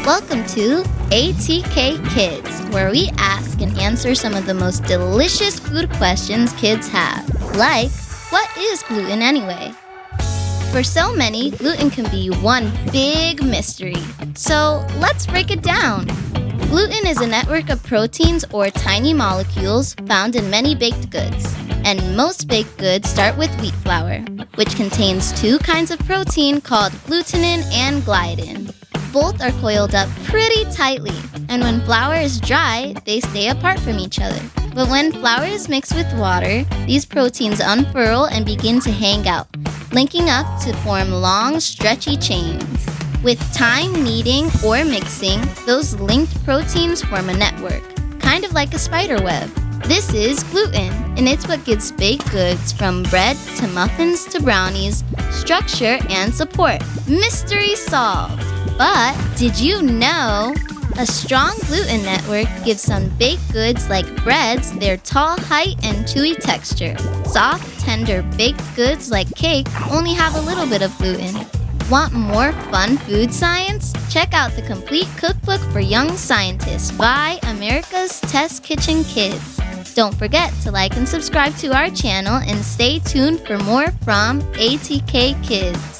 Welcome to ATK Kids, where we ask and answer some of the most delicious food questions kids have. Like, what is gluten anyway? For so many, gluten can be one big mystery. So let's break it down. Gluten is a network of proteins or tiny molecules found in many baked goods. And most baked goods start with wheat flour, which contains two kinds of protein called glutenin and gliadin. Both are coiled up pretty tightly, and when flour is dry, they stay apart from each other. But when flour is mixed with water, these proteins unfurl and begin to hang out, linking up to form long, stretchy chains. With time kneading or mixing, those linked proteins form a network, kind of like a spider web. This is gluten, and it's what gives baked goods from bread to muffins to brownies structure and support. Mystery solved! But did you know? A strong gluten network gives some baked goods like breads their tall height and chewy texture. Soft, tender baked goods like cake only have a little bit of gluten. Want more fun food science? Check out the complete cookbook for young scientists by America's Test Kitchen Kids. Don't forget to like and subscribe to our channel and stay tuned for more from ATK Kids.